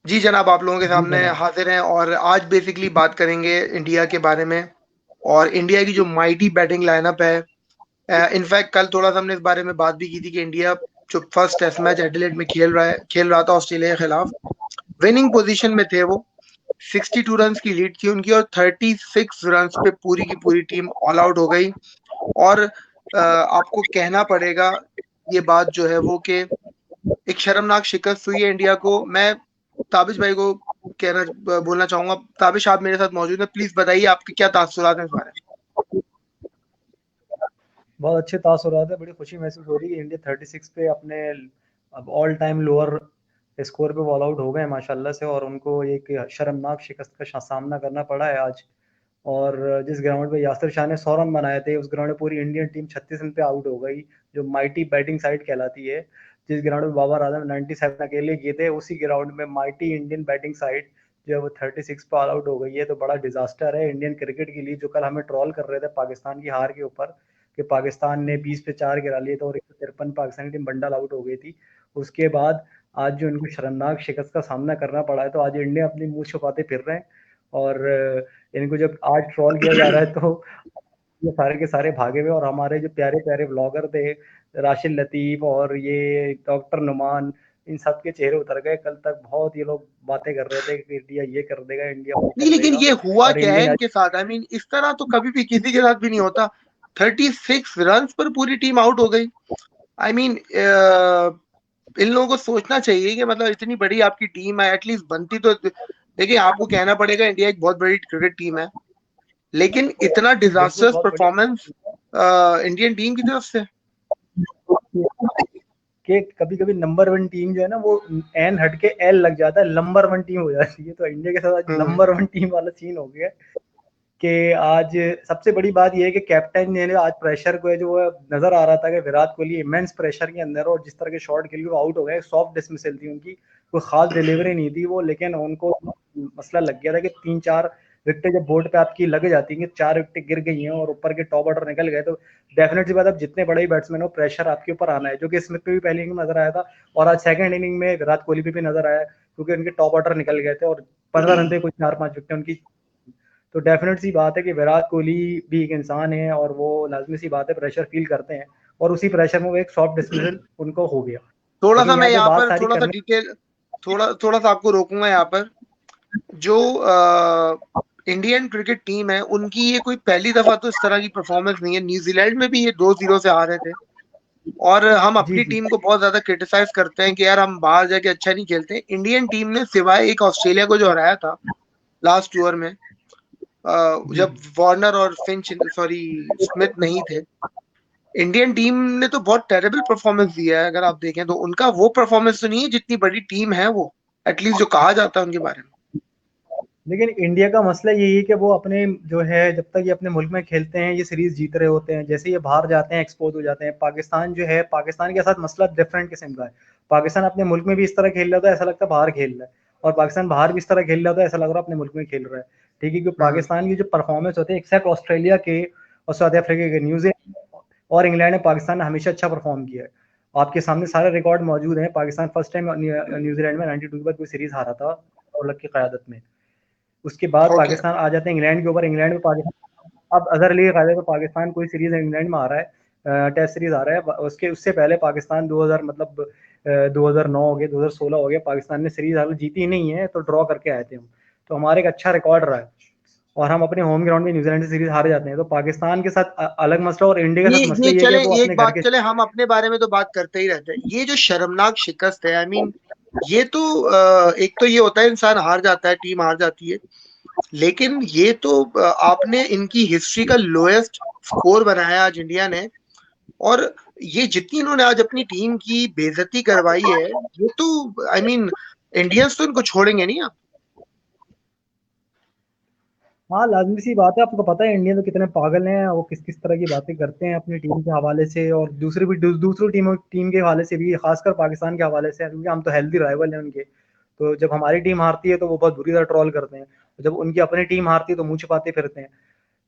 जी जनाब, आप लोगों के जी सामने जनाब। हाजिर हैं और आज बेसिकली बात करेंगे इंडिया के बारे में और इंडिया की जो माइटी बैटिंग लाइनअप है। इनफैक्ट कल थोड़ा सा हमने इस बारे में बात भी की थी कि इंडिया जो फर्स्ट टेस्ट मैच एडिलेड में खेल रहा था ऑस्ट्रेलिया के खिलाफ, विनिंग पोजीशन में थे वो। 62 रन की लीड थी उनकी और 36 रन पे पूरी की पूरी टीम ऑल आउट हो गई। और आपको कहना पड़ेगा ये बात जो है वो कि एक शर्मनाक शिकस्त हुई है इंडिया को। मैं ताबिश भाई को बोलना चाहूंगा। ताबिश, आप मेरे साथ मौजूद हैं, प्लीज बताइए आपके क्या तासुरात हैं इस बारे बहुत अच्छे तासुरात है, बड़ी खुशी महसूस हो रही है। इंडिया 36 पे अपने अब ऑल टाइम लोअर स्कोर पे ऑल आउट हो गए माशाल्लाह से, और उनको एक शर्मनाक शिकस्त का सामना करना पड़ा है आज। और जिस ग्राउंड पे यासिर शाह ने 100 रन बनाए थे, उस ग्राउंड में पूरी इंडियन टीम 36 रन पे आउट हो गई, जो माइटी बैटिंग साइड कहलाती है। जिस ग्राउंड में बाबर आजम 97 अकेले किए थे, उसी ग्राउंड में माइटी इंडियन बैटिंग साइड जो है वो 36 पे ऑल आउट हो गई है। तो बड़ा डिजास्टर है इंडियन क्रिकेट के लिए, जो कल हमें ट्रॉल कर रहे थे पाकिस्तान की हार के ऊपर, कि पाकिस्तान ने 20 पे 4 गिरा लिए थे और 153 पाकिस्तानी टीम बंडल आउट हो गई थी। उसके बाद आज जो इनको शर्मनाक शिकस्त का सामना करना पड़ा है, तो आज इंडिया अपनी मुंह छुपाते फिर रहे हैं। और इनको जब आज ट्रॉल किया जा रहा है, तो ये सारे के सारे भागे हुए, और हमारे जो प्यारे प्यारे ब्लॉगर थे, राशिद लतीफ और ये डॉक्टर नुमान, इन सब के चेहरे उतर गए। कल तक बहुत ये लोग बातें कर रहे थे कि इंडिया ये कर देगा, इंडिया वो में? नहीं, कर लेकिन देगा। ये हुआ और क्या है इंडिया ने इनके साथ? आई मीन इस तरह तो कभी भी किसी के साथ भी नहीं होता। 36 रन पर पूरी टीम आउट हो गई। आई मीन इन लोगों को सोचना चाहिए कि मतलब इतनी बड़ी आपकी टीम है, एटलीस्ट बनती तो। देखिए, आपको कहना पड़ेगा इंडिया एक बहुत बड़ी क्रिकेट टीम है, लेकिन इतना बिल्कुल डिजास्टर्स बहुत परफॉर्मेंस इंडियन टीम की तरफ से। बढ़िया कि कभी-कभी नंबर 1 टीम जो है ना, वो एन हट के एल लग जाता है, नंबर 1 टीम हो जाती है। तो इंडिया के साथ आज हम्म। नंबर 1 टीम वाला सीन हो गया है। कि आज सबसे बड़ी बात ये है कि कैप्टन ने आज प्रेशर को है जो है, नजर आ रहा था कि विराट कोहली इमेंस प्रेशर के अंदर, और जिस तरह के शॉट खेल के वो आउट हो गए, सॉफ्ट डिसमिसल थी उनकी, कोई खास डिलीवरी नहीं थी वो, लेकिन उनको मसला लग गया था कि 3-4 विकेटें जब बोर्ड पे आपकी लग जाती हैं, कि 4 विकेटें गिर गई हैं और ऊपर के टॉप ऑर्डर निकल गए, तो डेफिनेटली बात, अब जितने बड़े बैट्समैन हो, प्रेशर आपके ऊपर आना है, जो कि स्मिथ पे भी पहली इनिंग में नजर आया था, और आज सेकंड इनिंग में विराट कोहली पे भी नजर आया, क्योंकि उनके टॉप ऑर्डर निकल गए थे और 15 रन पे कुछ 4-5 विकेटें उनकी। तो डेफिनेट सी बात है कि विराट कोहली भी एक इंसान है, और वो लाजमी सी बात है प्रेशर फील करते हैं, और उसी प्रेशर में वो एक सॉफ्ट डिस्मिसल उनको हो गया। थोड़ा सा लेकिन मैं यहाँ पे यहाँ बात पर सारी थोड़ा सा करने डिटेल, थोड़ा थोड़ा सा आपको रोकूंगा यहाँ पर। जो इंडियन क्रिकेट टीम है उनकी ये कोई पहली दफा तो इस तरह की परफॉर्मेंस नहीं है। न्यूजीलैंड में भी ये 2-0 से हारे थे और हम जी अपनी जी टीम को बहुत ज्यादा क्रिटिसाइज करते हैं कि यार हम बाहर जाके अच्छा नहीं खेलते। इंडियन टीम ने सिवाय एक ऑस्ट्रेलिया को जो हराया था लास्ट ओवर में, जी जब जी। वार्नर और फिंच, सॉरी, स्मिथ नहीं थे, इंडियन टीम ने तो बहुत टेरेबल परफॉर्मेंस दिया है। अगर आप देखें तो उनका वो परफॉर्मेंस तो नहीं है जितनी बड़ी टीम है वो, एटलीस्ट जो कहा जाता है उनके बारे में। लेकिन इंडिया का मसला यही है कि वो अपने जो है, जब तक ये अपने मुल्क में खेलते हैं, ये सीरीज जीत रहे होते हैं, जैसे ये बाहर जाते हैं एक्सपोज हो जाते हैं। पाकिस्तान जो है, पाकिस्तान के साथ मसला डिफरेंट किस्म का है। पाकिस्तान अपने मुल्क में भी इस तरह खेल रहा था, ऐसा लगता है बाहर खेल रहा है, और पाकिस्तान बाहर भी इस तरह खेल रहा था, ऐसा लग रहा है अपने मुल्क में खेल रहा है। ठीक है, क्योंकि हम्म। पाकिस्तान की जो परफॉर्मेंस होते हैं, एक्सेप्ट ऑस्ट्रेलिया के और साउथ अफ्रीका के, न्यूजीलैंड और इंग्लैंड में पाकिस्तान ने हमेशा अच्छा परफॉर्म किया है। आपके सामने सारे रिकॉर्ड मौजूद हैं। पाकिस्तान फर्स्ट टाइम न्यूजीलैंड में 92 के बाद कोई सीरीज हारा था और की क्यादत में। उसके बाद ओके। पाकिस्तान आ जाते हैं इंग्लैंड के ऊपर, इंग्लैंड में पाकिस्तान अब अजहर अली के कायदे पे पाकिस्तान कोई सीरीज इंग्लैंड में आ रहा है, टेस्ट सीरीज आ रहा है। उसके उससे पहले पाकिस्तान 2000 मतलब 2009 हो गया, 2016 हो गया, पाकिस्तान ने सीरीज हाल जीती ही नहीं है, तो ड्रॉ करके आए थे हम। तो हमारे एक अच्छा रिकॉर्ड रहा है, और हम अपने होम ग्राउंड में न्यूजीलैंड से सीरीज हार जाते हैं। तो पाकिस्तान के साथ अलग मसला, और इंडिया के साथ ये मसला ये है कि चले, वो एक अपने घर बात के। चले, हम अपने बारे में तो बात करते ही रहते हैं। ये जो शर्मनाक शिकस्त है, आई मीन ये तो एक तो ये होता है इंसान हार जाता है, टीम हार जाती है, लेकिन ये तो आपने इनकी हिस्ट्री का लोएस्ट स्कोर बनाया आज इंडिया ने। और ये जितनी इन्होंने आज अपनी टीम की बेइज्जती करवाई है, ये तो आई मीन इंडियंस तो इनको छोड़ेंगे नहीं आप। हाँ, लाज़मी सी बात है, आपको पता है इंडिया तो कितने पागल हैं, वो किस-किस तरह की बातें करते हैं अपनी टीम के हवाले से, और दूसरी भी दूसरी टीम के हवाले से भी, खासकर पाकिस्तान के हवाले से, क्योंकि हम तो हेल्दी राइवल हैं उनके। तो जब हमारी टीम हारती है तो वो बहुत बुरी तरह ट्रोल करते हैं, जब उनकी अपनी टीम हारती है तो मुँह छिपाते फिरते हैं।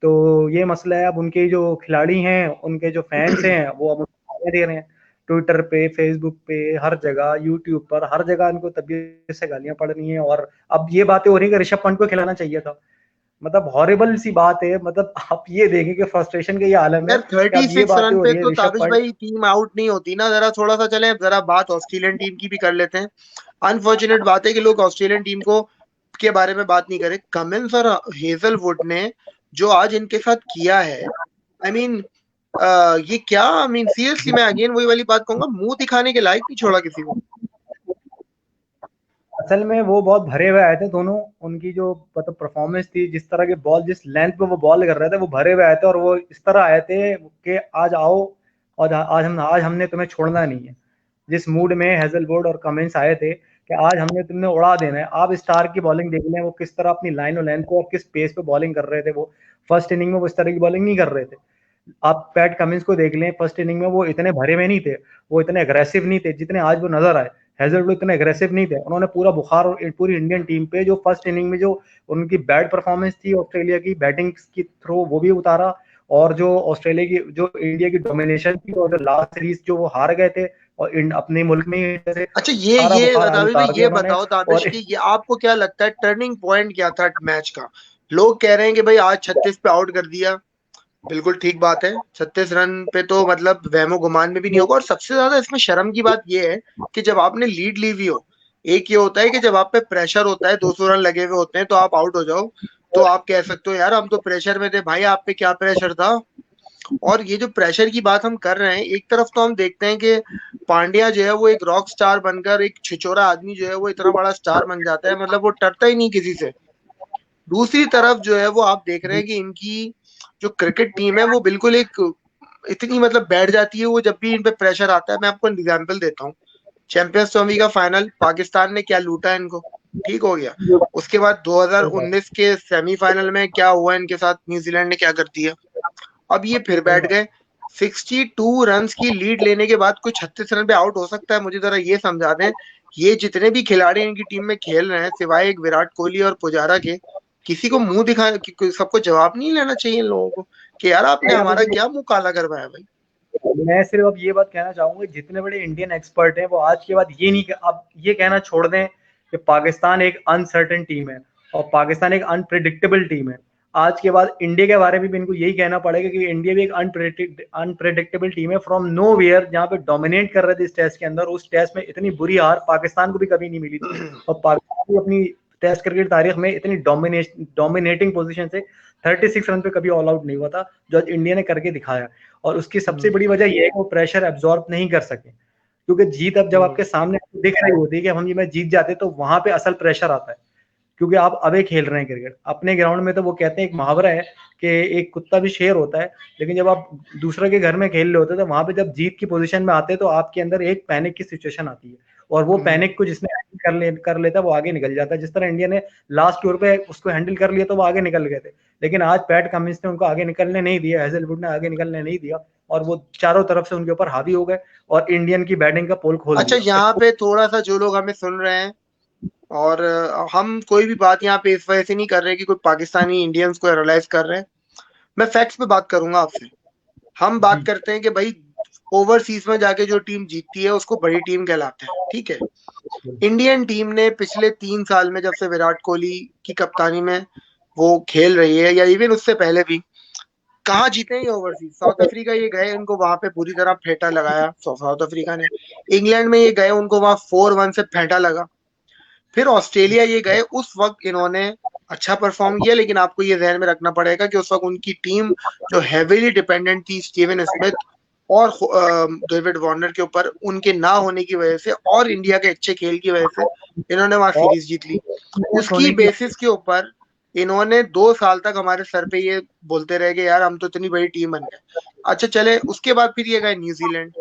तो ये मसला है। अब उनके जो खिलाड़ी हैं, उनके जो फैन्स हैं, वो अब उनको गालियाँ दे रहे हैं। ट्विटर पे, फेसबुक पे, हर जगह, यूट्यूब पर, हर जगह इनको तबीयत से गालियां पड़ रही हैं। और अब ये बातें हो रही है कि ऋषभ पंत को खिलाना चाहिए था। मतलब हॉरिबल सी बात है। मतलब आप ये देखें कि फ्रस्ट्रेशन के ये आलम है यार कि अब ये 36 बातें रन हो पे रही है तो ऋषभ ताबिश पंत। भाई टीम आउट नहीं होती ना। जरा थोड़ा सा चले, जरा बात ऑस्ट्रेलियन टीम की भी कर लेते हैं। अनफॉर्चुनेट बात है कि लोग ऑस्ट्रेलियन टीम को के बारे में बात नहीं करे। कमिंस और हेजलवुड ने जो आज इनके साथ किया है, आई मीन ये क्या, आई मीन सीरियसली मैं अगेन वही वाली बात कहूंगा, मुंह दिखाने के लायक नहीं छोड़ा किसी को। असल में वो बहुत भरे हुए आए थे दोनों। उनकी जो मतलब परफॉर्मेंस थी, जिस तरह के बॉल, जिस लेंथ पे वो बॉल कर रहे थे, वो भरे हुए आए थे। और वो इस तरह आए थे कि आज आओ, और आज हमने तुम्हें छोड़ना नहीं है। जिस मूड में हेजलवुड और कमिंस आए थे कि आज हमने तुमने उड़ा देना है। आप स्टार की बॉलिंग देख लें, वो किस तरह अपनी लाइन और लेंथ को और किस पेस पे बॉलिंग कर रहे थे। वो फर्स्ट इनिंग में वो इस तरह की बॉलिंग नहीं कर रहे थे। आप पैट कमिंस को देख लें, फर्स्ट इनिंग में वो इतने भरे में नहीं थे, वो इतने अग्रेसिव नहीं थे जितने आज वो नजर आए। हेजलवुड इतने अग्रेसिव नहीं थे। उन्होंने पूरा बुखार और पूरी इंडियन टीम पे जो फर्स्ट इनिंग में जो उनकी बैड परफॉर्मेंस थी ऑस्ट्रेलिया की बैटिंग की थ्रो, वो भी उतारा। और जो ऑस्ट्रेलिया की, जो इंडिया की डोमिनेशन थी, और जो लास्ट सीरीज जो वो हार गए थे और अपने मुल्क में ही जैसे, अच्छा सारा ये बुखार आज ताबिश भाई उतार दिया ये उन्होंने। बताओ ताबिश और कि ये आपको क्या लगता है टर्निंग पॉइंट क्या था मैच का? लोग कह रहे हैं कि भाई आज 36 पे आउट कर दिया। बिल्कुल ठीक बात है, 36 रन पे तो मतलब वहमो गुमान में भी नहीं होगा। और सबसे ज्यादा इसमें शर्म की बात यह है कि जब आपने लीड ली हुई हो, एक ये होता है कि जब आप पे प्रेशर होता है, 200 रन लगे हुए होते हैं, तो आप आउट हो जाओ, तो आप कह सकते हो यार हम तो प्रेशर में थे। भाई आप पे क्या प्रेशर था? और ये जो प्रेशर की बात हम कर रहे हैं, एक तरफ तो हम देखते हैं कि पांड्या जो है वो एक रॉक स्टार बनकर, एक छिछोरा आदमी जो है वो इतना बड़ा स्टार बन जाता है, मतलब वो डरता ही नहीं किसी से। दूसरी तरफ जो है वो आप देख रहे हैं कि इनकी जो क्रिकेट टीम है वो बिल्कुल एक इतनी मतलब बैठ जाती है वो जब भी इन पे प्रेशर आता है। मैं आपको एग्जांपल देता हूँ, चैंपियंस ट्रॉफी का फाइनल पाकिस्तान ने क्या लूटा इनको, ठीक हो गया। उसके बाद 2019 के सेमीफाइनल में क्या हुआ इनके साथ, न्यूजीलैंड ने क्या कर दिया। अब ये फिर बैठ गए। 62 रन की लीड लेने के बाद कोई 36 रन पे आउट हो सकता है? मुझे जरा ये समझा दें। ये जितने भी खिलाड़ी इनकी टीम में खेल रहे हैं, सिवाय एक विराट कोहली और पुजारा के, किसी को मुंह दिखा सबको जवाब नहीं लेना चाहिए इन लोगों को कि यार आपने हमारा क्या मुंह काला करवाया भाई। मैं सिर्फ अब ये बात कहना चाहूंगा, जितने बड़े इंडियन एक्सपर्ट हैं वो आज के बाद ये नहीं, अब ये कहना छोड़ दें कि पाकिस्तान एक अनसर्टेन टीम है और पाकिस्तान एक अनप्रिडिक्टेबल टीम है। आज के बाद इंडिया के बारे में भी इनको यही कहना पड़ेगा कि इंडिया भी एक अनप्रिडिक्टेबल टीम है फ्रॉम नो वेयर, जहाँ पे डोमिनेट कर रहे थे इस टेस्ट के अंदर। उस टेस्ट में इतनी बुरी हार पाकिस्तान को भी कभी नहीं मिली थी। और पाकिस्तान भी अपनी टेस्ट क्रिकेट तारीख में इतनी डोमिनेटिंग पोजीशन से 36 रन पे कभी ऑल आउट नहीं हुआ था, जो आज इंडिया ने करके दिखाया। और उसकी सबसे बड़ी वजह यह है कि वो प्रेशर एब्जॉर्ब नहीं कर सके, क्योंकि जीत अब जब आपके सामने दिख रही होती है कि हम ये मैच जीत जाते, तो वहां पे असल प्रेशर आता है। क्योंकि आप अबे खेल रहे हैं क्रिकेट अपने ग्राउंड में। तो वो कहते हैं, एक मुहावरा है कि एक कुत्ता भी शेर होता है, लेकिन जब आप दूसरे के घर में खेल रहे होते हैं, तो वहां पे जब जीत की पोजीशन में आते हैं, तो आपके अंदर एक पैनिक की सिचुएशन आती है। और वो पैनिक को जिसने हैंडल कर लेता है, वो आगे निकल जाता है। जिस तरह इंडिया ने लास्ट ओवर पे उसको हैंडल कर लिया, तो वो आगे निकल गए थे। लेकिन आज पैट कमिंस ने उनको आगे निकलने नहीं दिया, हेजलवुड ने आगे निकलने नहीं दिया, और वो चारों तरफ से उनके ऊपर हावी हो गए और इंडियन की बैटिंग का पोल खोल अच्छा दिया। यहाँ पे थोड़ा सा जो लोग हमें सुन रहे हैं, और हम कोई भी बात यहाँ पे इस वजह से नहीं कर रहे कि कोई पाकिस्तानी इंडियंस को एनालाइज कर रहे हैं। मैं फैक्ट्स पे बात करूंगा आपसे। हम बात जी करते हैं कि भाई ओवरसीज में जाके जो टीम जीतती है उसको बड़ी टीम कहलाते हैं, ठीक है। इंडियन टीम ने पिछले 3 साल में, जब से विराट कोहली की कप्तानी में वो खेल रही है, या इवन उससे पहले भी, कहाँ जीते हैं ये ओवरसीज? साउथ अफ्रीका ये गए, उनको वहां पे पूरी तरह फेंटा लगाया साउथ अफ्रीका ने। इंग्लैंड में ये गए, उनको वहां 4-1 से फेंटा लगा। फिर ऑस्ट्रेलिया ये गए, उस वक्त इन्होंने अच्छा परफॉर्म किया, लेकिन आपको ये ध्यान में रखना पड़ेगा कि उस वक्त उनकी टीम जो हैवीली डिपेंडेंट थी स्टीवन स्मिथ और डेविड वार्नर के ऊपर, उनके ना होने की वजह से और इंडिया के अच्छे खेल की वजह से इन्होंने वहां और सीरीज जीत ली। उसकी होने की। बेसिस के ऊपर इन्होंने 2 साल तक हमारे सर पे ये बोलते रहे कि यार हम तो इतनी बड़ी टीम बन गए। अच्छा चले, उसके बाद फिर ये गए न्यूजीलैंड।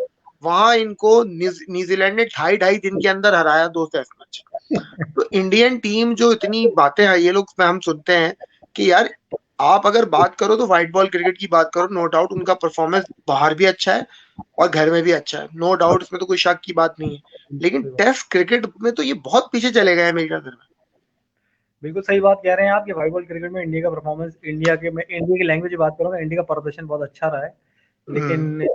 वहां इनको न्यूजीलैंड ने 2.5 दिन के अंदर हराया 2 टेस्ट मैच। तो इंडियन टीम जो इतनी बातें हैं ये लोग, हम सुनते हैं कि यार आप अगर बात करो तो व्हाइट बॉल क्रिकेट की बात करो, नो डाउट उनका परफॉर्मेंस बाहर भी अच्छा है और घर में भी अच्छा है, नो डाउट, इसमें तो कोई शक की बात नहीं है। लेकिन टेस्ट क्रिकेट में तो ये बहुत पीछे चले गए हैं मेरी नजर में। बिल्कुल सही बात कह रहे हैं आप कि वॉलीबॉल क्रिकेट में इंडिया का परफॉर्मेंस, इंडिया के, मैं इंडिया की लैंग्वेज की बात करूंगा, इंडिया का प्रदर्शन बहुत अच्छा रहा है। हम्म। लेकिन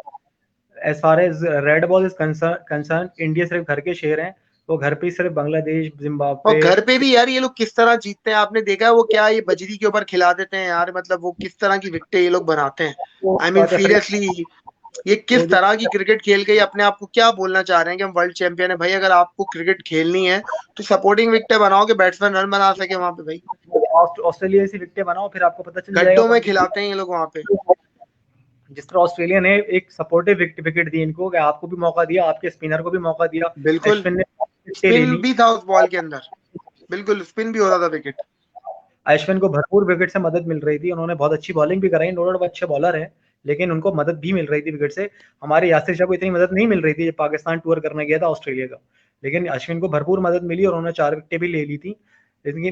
as far as red ball is concern, India सिर्फ घर के शेर हैं, वो घर पे सिर्फ बांग्लादेश, और जिम्बाब्वे। घर पे भी यार ये लोग किस तरह जीतते हैं आपने देखा है? वो क्या ये बजरी के ऊपर खिला देते हैं यार, मतलब वो किस तरह की विकेटें ये लोग बनाते हैं। वो आई मीन बात है फिर, सीरियसली, ये वो किस जो तरह की क्रिकेट खेल के ये अपने आप को क्या बोलना चाह रहे हैं कि हम वर्ल्ड चैंपियन है? भाई अगर आपको क्रिकेट खेलनी है तो सपोर्टिंग विकेटें बनाओ कि बैट्समैन रन बना सके वहां पे भाई। ऑस्ट्रेलिया से विकेटें बनाओ, फिर आपको पता चल जाएगा गड्ढों में कब भी। खिलाते हैं ये लोग वहां पे। जिस तरह ऑस्ट्रेलिया ने एक सपोर्टिव विकेट दी इनको, कि आपको भी मौका दिया, आपके स्पिनर को भी मौका दिया, बिल्कुल, अश्विन ने विकेटें ले स्पिन ली। भी था उस बॉल के अंदर, बिल्कुल स्पिन भी हो रहा था विकेट। अश्विन को भरपूर विकेट से मदद मिल रही थी, उन्होंने बहुत अच्छी बॉलिंग भी कराई, नो डाउट अच्छे बॉलर है, लेकिन उनको मदद भी मिल रही थी विकेट से। हमारे यासिर शाह को इतनी मदद नहीं मिल रही थी जब पाकिस्तान टूर करने गया था ऑस्ट्रेलिया का, लेकिन अश्विन को भरपूर मदद मिली और उन्होंने 4 विकेटें भी ले ली थी।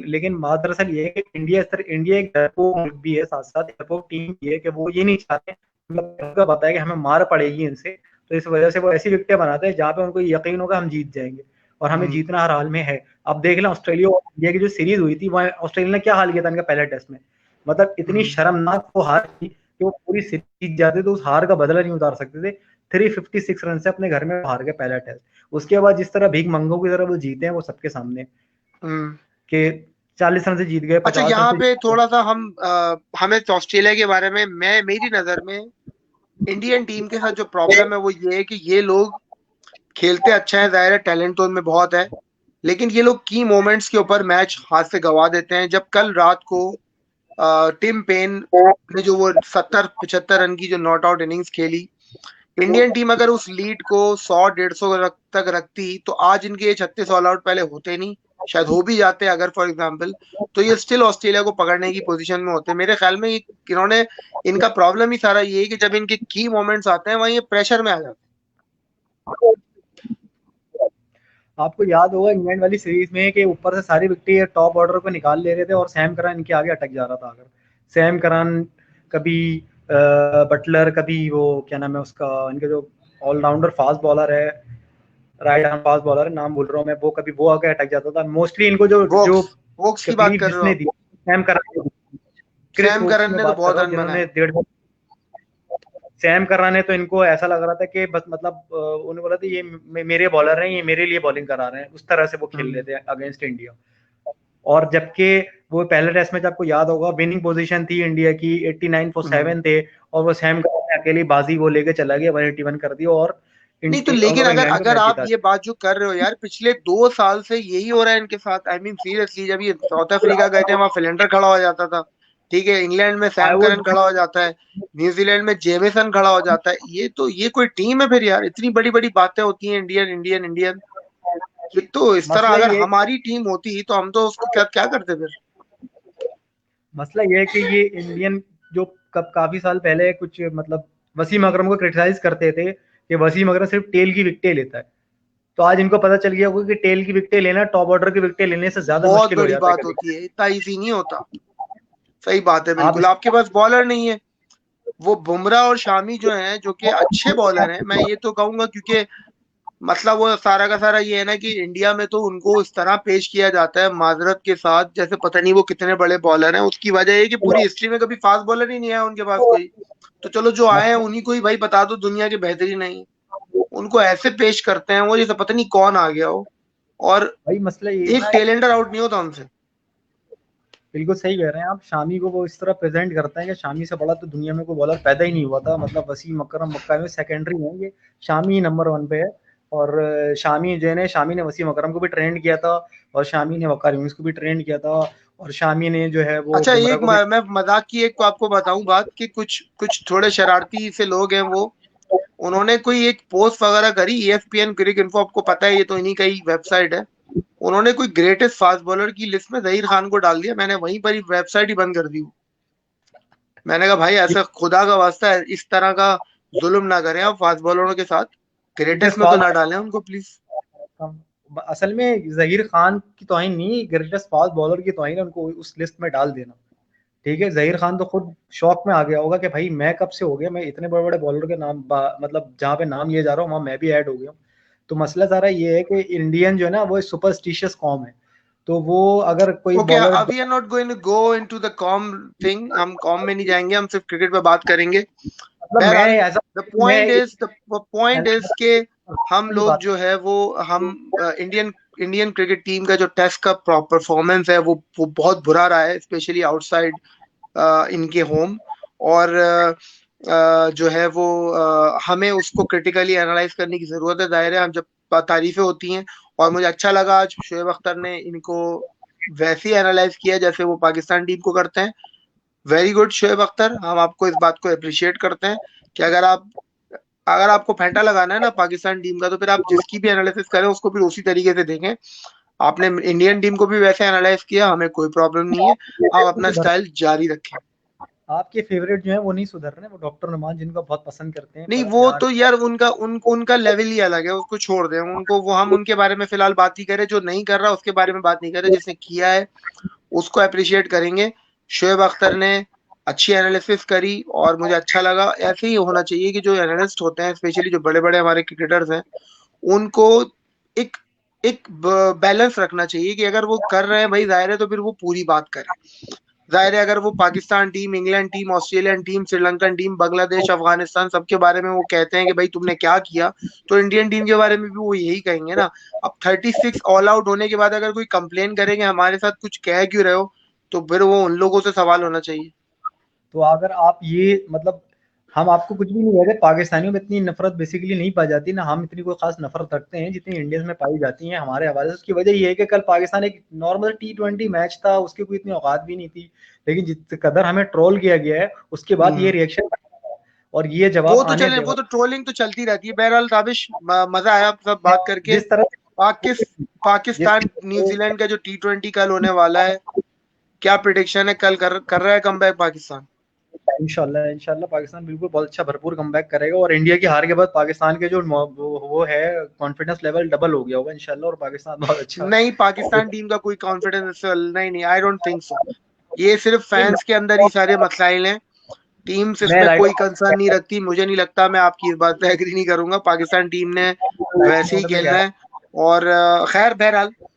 लेकिन बात दरअसल ये है कि इंडिया एक डरपोक मुल्क भी है, साथ साथ डरपोक टीम भी है, कि वो ये नहीं चाहते, मतलब पता है कि हमें मार पड़ेगी इनसे, तो इस वजह से वो ऐसी विकेटें बनाते हैं जहाँ पे उनको यकीन होगा हम जीत जाएंगे, और हमें जीतना हर हाल में है। अब देख लें ऑस्ट्रेलिया और इंडिया की जो सीरीज हुई थी, वहाँ ऑस्ट्रेलिया ने क्या हाल किया था इनका पहले टेस्ट में, मतलब इतनी शर्मनाक वो हार थी कि वो पूरी सीरीज जाते तो उस हार का बदला नहीं उतार सकते थे। 356 रन से अपने घर में हार गए पहला टेस्ट। उसके बाद जिस तरह भीख मंगों की तरह वो जीते हैं वो सबके सामने, हम्म। कि 40 रन से जीत गए, अच्छा 50 रन यहाँ से पे जीत गए। थोड़ा सा हम हमें तो ऑस्ट्रेलिया के बारे में, मैं मेरी नजर में इंडियन टीम के साथ जो प्रॉब्लम है वो ये है कि ये लोग खेलते अच्छा है, जाहिर है टैलेंट तो उनमें बहुत है, लेकिन ये लोग की मोमेंट्स के ऊपर मैच हाथ से गवा देते हैं। जब कल रात को टिम पेन ने जो वो 70-75 रन की जो नॉट आउट इनिंग्स खेली, इंडियन टीम अगर उस लीड को 100-150 तक रखती तो आज इनके ये 36 ऑल आउट पहले होते नहीं, शायद हो भी जाते अगर फॉर एग्जाम्पल, तो ये स्टिल ऑस्ट्रेलिया को पकड़ने की पोजीशन में होते। मेरे ख्याल में इन्होंने, इनका प्रॉब्लम ही सारा ये है कि जब इनके की मोमेंट्स आते हैं वहीं ये प्रेशर में आ जाते आपको याद होगा इंग्लैंड वाली सीरीज में कि ऊपर से सारी विकेटें टॉप ऑर्डर को निकाल ले रहे थे और सैम करन इनके आगे अटक जा रहा था। अगर सैम करन, कभी बटलर, कभी वो क्या नाम है उसका, इनके जो ऑलराउंडर फास्ट बॉलर है, राइट आर्म फास्ट बॉलर है, नाम भूल रहा हूँ मैं, वो कभी वो आगे अटक जाता था। मोस्टली इनको जो हैं। वोक्स, जो वोक्स की बात तकलीफ कर रहे हो जिसने आप? दी, सैम करन ने दी। क्रिस सैम वोक्स की करन मैं ने तो बात कर बहुत रहा हूँ, रन जिन्होंने बनाए। 1.5, सैम करन ने तो इनको ऐसा लग रहा था कि बस मतलब उन्हें बोला था ये मेरे बॉलर हैं, ये मेरे लिए बॉलिंग करा रहे हैं, उस तरह से वो खेल रहे थे अगेंस्ट इंडिया। और जबकि वो पहले टेस्ट मैच आपको याद होगा, विनिंग पोजीशन थी इंडिया की, 89 फॉर 7 थे, और वो सैम करन ने अकेली बाजी वो लेके चला गया, 181 कर दिया, और नहीं तो लेकिन अगर इंग्लैंड को अगर मैच आप जीता। ये बात जो कर रहे हो यार, पिछले 2 साल से यही हो रहा है इनके साथ। आई मीन सीरियसली, जब ये साउथ अफ्रीका गए थे वहां फिलेंडर खड़ा हो जाता था, ठीक है, इंग्लैंड में आई सैम वो करन खड़ा हो जाता है, न्यूजीलैंड में जेमेसन खड़ा हो जाता है। ये तो ये कोई टीम है फिर यार? इतनी बड़ी बड़ी बातें होती हैं इंडियन इंडियन इंडियन। ये तो इस तरह मसला अगर ये हमारी टीम होती तो हम तो उसको क्या क्या करते फिर। मसला ये है कि ये इंडियन जो कब काफी साल पहले कुछ मतलब वसीम अकरम को क्रिटिसाइज करते थे कि वसीम अकरम सिर्फ टेल की विकेटें लेता है, तो आज इनको पता चल गया होगा कि टेल की विकेटें लेना टॉप ऑर्डर की विकेटें लेने से ज्यादा बहुत मुश्किल हो बड़ी जाता है बात कभी। होती है, इतना इजी नहीं होता। सही बात है, आप बिल्कुल आपके पास बॉलर नहीं है। वो बुमराह और शामी जो हैं, जो कि अच्छे बॉलर हैं, मैं ये तो कहूंगा, क्योंकि मतलब वो सारा का सारा ये है ना कि इंडिया में तो उनको इस तरह पेश किया जाता है माजरत के साथ, जैसे पता नहीं वो कितने बड़े बॉलर हैं। उसकी वजह ये कि पूरी हिस्ट्री में कभी फास्ट बॉलर ही नहीं आया उनके पास कोई। तो चलो जो आए हैं मसला उन्हीं को ही भाई बता दो दुनिया के बेहतरीन नहीं, उनको ऐसे पेश करते हैं वो जैसे पता नहीं कौन आ गया हो, और भाई मसला ये है एक ना, टेलेंडर आउट नहीं होता उनसे। बिल्कुल सही कह रहे हैं आप। शामी को वो इस तरह प्रेजेंट करते हैं कि शामी से बड़ा तो दुनिया में कोई बॉलर पैदा ही नहीं हुआ था, मतलब वसीम अकरम मक्का में सेकेंडरी है, ये शामी नंबर 1 पे है। और शामी जो है ना, शामी ने वसीम अकरम को भी ट्रेंड किया था, और शामी ने वकार यूनिस को भी ट्रेंड किया था, और शामी ने जो है वो अच्छा बुमराह एक को भी। मैं मजाक की एक आपको बताऊं बात, कि कुछ कुछ थोड़े शरारती से लोग हैं वो, उन्होंने कोई एक पोस्ट वगैरह करी, ESPN क्रिक इन्फो, आपको पता है ये तो इन्हीं का ही वेबसाइट है, उन्होंने कोई ग्रेटेस्ट फास्ट बॉलर की लिस्ट में जहीर खान को डाल दिया। मैंने वहीं पर ही वेबसाइट ही बंद कर दी। मैंने कहा भाई ऐसा खुदा का वास्ता है, इस तरह का जुल्म ना करें आप फास्ट बॉलरों के साथ, ग्रेटेस्ट ग्रेटेस्ट में तो ना फास्ट, डालें उनको प्लीज। असल में जहीर खान की तौहीन नहीं, ग्रेटेस्ट फास्ट बॉलर की तौहीन है उनको उस लिस्ट में डाल देना। ठीक है, जहीर खान तो खुद शौक में आ गया होगा कि भाई मैं कब से हो गया, मैं इतने बड़े बड़े बॉलर के नाम मतलब जहाँ पे नाम लिए जा रहा हूँ वहां मैं भी ऐड हो गया हूँ। तो मसला सारा ये है कि इंडियन जो है ना वो सुपरस्टिशियस कॉम है, तो वो अगर कोई okay, bowler, we are not going to go into the calm thing, हम कॉम में नहीं जाएंगे, हम सिर्फ क्रिकेट पे बात करेंगे। मतलब मैं बहरहाल ऐसा, द मैं point is, the point is के हम की लोग बात, जो है वो हम इंडियन इंडियन क्रिकेट टीम का जो टेस्ट का परफॉर्मेंस है वो बहुत बुरा रहा है, स्पेशली आउटसाइड इनके होम। और जो है वो हमें उसको क्रिटिकली एनालाइज करने की जरूरत है। जाहिर है हम जब तारीफें होती हैं, और मुझे अच्छा लगा आज शोएब अख्तर ने इनको वैसे ही एनालाइज किया जैसे वो पाकिस्तान टीम को करते हैं। वेरी गुड शोएब अख्तर, हम आपको इस बात को अप्रिशिएट करते हैं कि अगर आपको फेंटा लगाना है ना पाकिस्तान टीम का, तो फिर आप जिसकी भी एनालिसिस करें उसको फिर उसी तरीके से देखें। आपने इंडियन टीम को भी वैसे एनालाइज किया, हमें कोई प्रॉब्लम नहीं है, आप अपना स्टाइल जारी रखें। आपके फेवरेट जो है वो नहीं सुधर रहे, वो डॉक्टर नुमान जिनको बहुत पसंद करते हैं, नहीं, बड़ा वो प्यार। तो यार उनका लेवल ही अलग है, उसको छोड़ दें उनको, वो हम उनके बारे में फिलहाल बात ही करें। जो नहीं कर रहा उसके बारे में बात नहीं करें, जिसने किया है उसको अप्रिशिएट करेंगे। शोएब अख्तर ने अच्छी एनालिसिस करी और मुझे अच्छा लगा। ऐसे ही होना चाहिए कि जो एनालिस्ट होते हैं, स्पेशली जो बड़े बड़े हमारे क्रिकेटर्स हैं, उनको एक एक बैलेंस रखना चाहिए कि अगर वो कर रहे हैं भाई, जाहिर है तो फिर वो पूरी बात करें। जाहिर है अगर वो Pakistan team, England team, Australian team, Sri Lankan team, Bangladesh, Afghanistan सबके बारे में वो कहते हैं कि भाई तुमने क्या किया, तो इंडियन टीम के बारे में भी वो यही कहेंगे ना। अब 36 ऑल आउट होने के बाद अगर कोई कंप्लेन करेंगे हमारे साथ कुछ कह क्यों रहे हो, तो फिर वो उन लोगों से सवाल होना चाहिए। तो अगर आप ये मतलब, हम आपको कुछ भी नहीं कह रहे, पाकिस्तानियों में इतनी नफरत बेसिकली नहीं पाई जाती ना, हम इतनी कोई खास नफरत रखते हैं जितनी इंडियंस में पाई जाती है हमारे हवाले से। उसकी वजह ये है कि कल पाकिस्तान एक नॉर्मल T20 मैच था, उसकी कोई इतनी औकात भी नहीं थी, लेकिन जिस कदर हमें ट्रोल किया गया है उसके बाद ये हम्म। रिएक्शन और ये जवाब आने वो देगा। तो ट्रोलिंग तो चलती रहती है। बहरहाल ताबिश, मजा आया सब बात करके। जिस तरह पाकिस जिस पाकिस्तान न्यूजीलैंड का जो T20 कल होने वाला है, क्या प्रिडिक्शन है? कल कर रहा है कमबैक पाकिस्तान? इंशाल्लाह इंशाल्लाह पाकिस्तान बिल्कुल बहुत अच्छा भरपूर कमबैक करेगा, और इंडिया की हार के बाद पाकिस्तान के जो वो है कॉन्फिडेंस लेवल डबल हो गया होगा इंशाल्लाह, और पाकिस्तान बहुत अच्छा। नहीं, पाकिस्तान टीम का कोई कॉन्फिडेंस नहीं, नहीं, आई डोंट थिंक सो। ये सिर्फ फैंस के अंदर ही सारे मसाइल हैं। टीम्स मैं इसमें लाइट कोई कंसर्न नहीं रखती, मुझे नहीं लगता। मैं आपकी इस बात पे एग्री नहीं करूंगा, पाकिस्तान टीम ने वैसे ही मोड में कह खेलना रहा है। और खैर बहरहाल हूँ,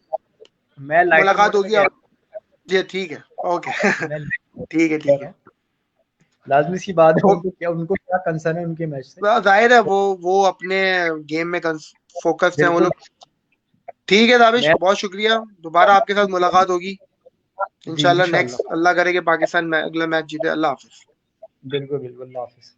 मैं लाइटर मुलाकात मोड में होगी कह अब। रहा जी ठीक है, ओके। हूँ, मैं ठीक है, कह ठीक रहा है। हूँ, लाजमी सी बात है, ओ, उनको क्या कंसर्न है उनके मैच से। जाहिर है वो अपने गेम में फोकस्ड हैं वो बिल्कुल। लोग। ठीक है दाविश, मैं बहुत शुक्रिया, दोबारा आपके साथ मुलाकात होगी जी इंशाल्लाह। इंशाल्लाह। नेक्स्ट, अल्लाह करे कि पाकिस्तान में अगला मैच जीते। अल्लाह हाफिज। बिल्कुल बिल्कुल, अल्लाह हाफिज।